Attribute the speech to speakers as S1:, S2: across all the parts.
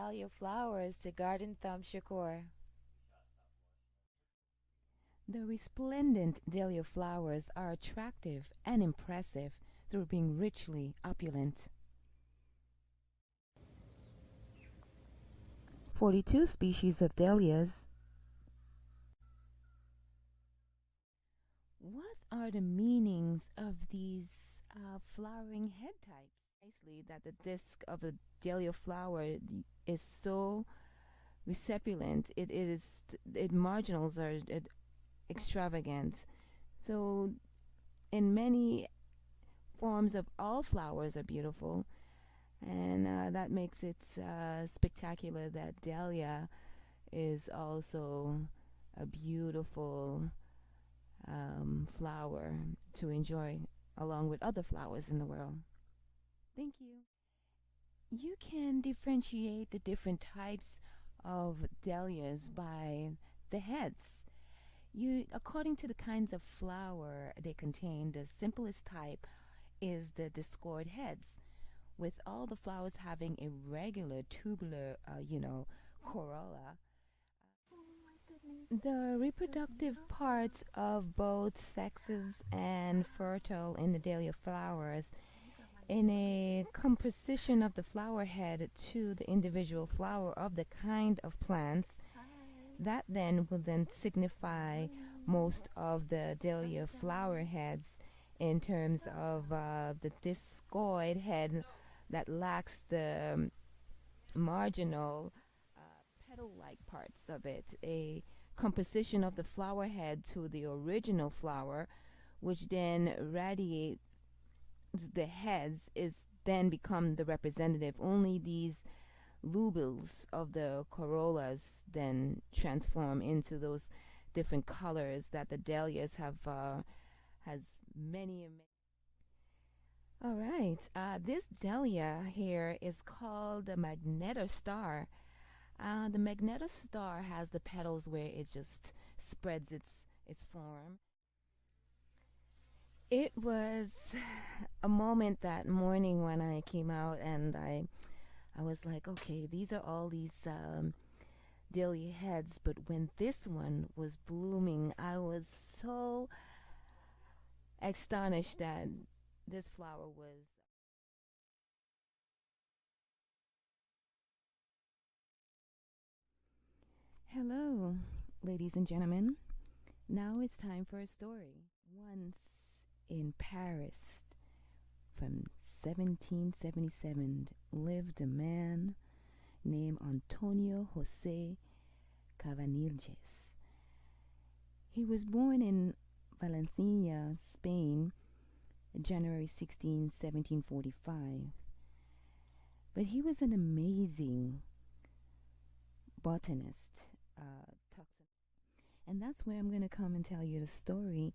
S1: dahlia flowers to Garden Thumb Shakur. The resplendent dahlia flowers are attractive and impressive through being richly opulent. 42 species of dahlias. What are the meanings of these flowering head types? Nicely that the disc of a dahlia flower is so recepulent. It marginals are extravagant. So in many forms of all flowers are beautiful, and that makes it spectacular that dahlia is also a beautiful flower to enjoy along with other flowers in the world. Thank you. You can differentiate the different types of dahlias by the heads. According to the kinds of flower they contain, the simplest type is the discoid heads, with all the flowers having a regular tubular, corolla. The reproductive parts of both sexes and fertile in the dahlia flowers in a composition of the flower head to the individual flower of the kind of plants that then will then signify most of the dahlia flower heads in terms of the discoid head that lacks the marginal petal-like parts of it, a composition of the flower head to the original flower, which then radiates the heads is then become the representative. Only these lubils of the corollas then transform into those different colors that the dahlias have has many. All right, this dahlia here is called the Magneta star. The Magneta star has the petals where it just spreads its form. It was a moment that morning when I came out, and I was like, okay, these are all these dahlia heads, but when this one was blooming, I was so astonished that this flower was. Hello, ladies and gentlemen. Now it's time for a story. Once in Paris, from 1777, lived a man named Antonio Jose Cavanilles. He was born in Valencia, Spain, January 16, 1745. But he was an amazing botanist. And that's where I'm going to come and tell you the story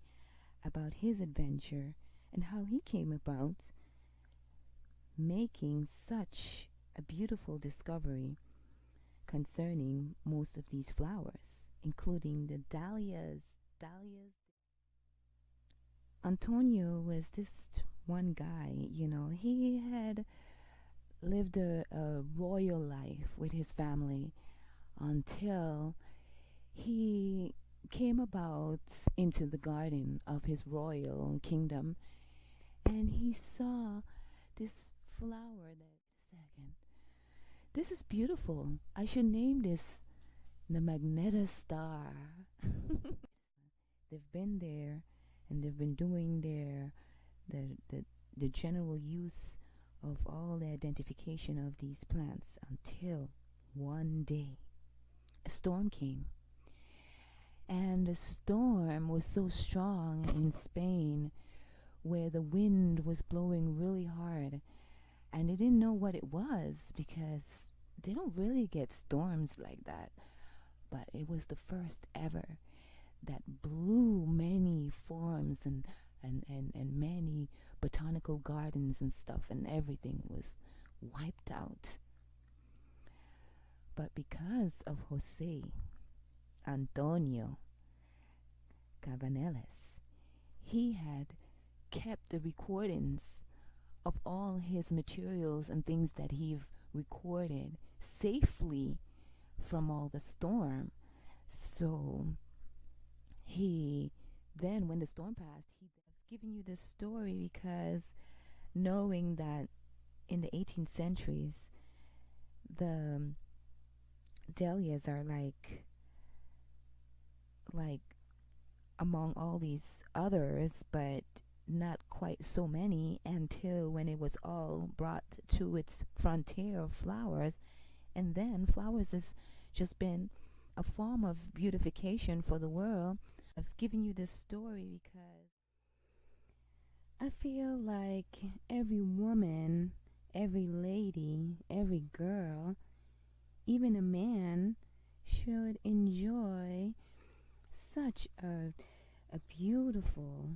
S1: about his adventure and how he came about making such a beautiful discovery concerning most of these flowers, including the dahlias. Antonio was just one guy, he had lived a royal life with his family until he came about into the garden of his royal kingdom, and he saw this flower this is beautiful. I should name this the Magneta star. They've been there, and they've been doing the general use of all the identification of these plants until one day a storm came. And the storm was so strong in Spain, where the wind was blowing really hard, and they didn't know what it was because they don't really get storms like that. But it was the first ever that blew many forms and many botanical gardens and stuff, and everything was wiped out. But because of Jose Antonio Cabanelles, he had kept the recordings of all his materials and things that he recorded safely from all the storm. So he then, when the storm passed, he given you this story because knowing that in the 18th centuries, the dahlias are like among all these others, but not quite so many until when it was all brought to its frontier of flowers. And then flowers has just been a form of beautification for the world. I've given you this story because I feel like every woman, every lady, every girl, even a man should enjoy such a beautiful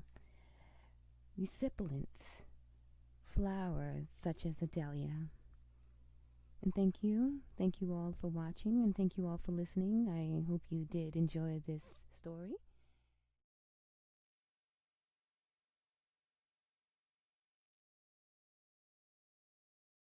S1: recipient flower such as a dahlia. And thank you all for watching, and thank you all for listening. I hope you did enjoy this story.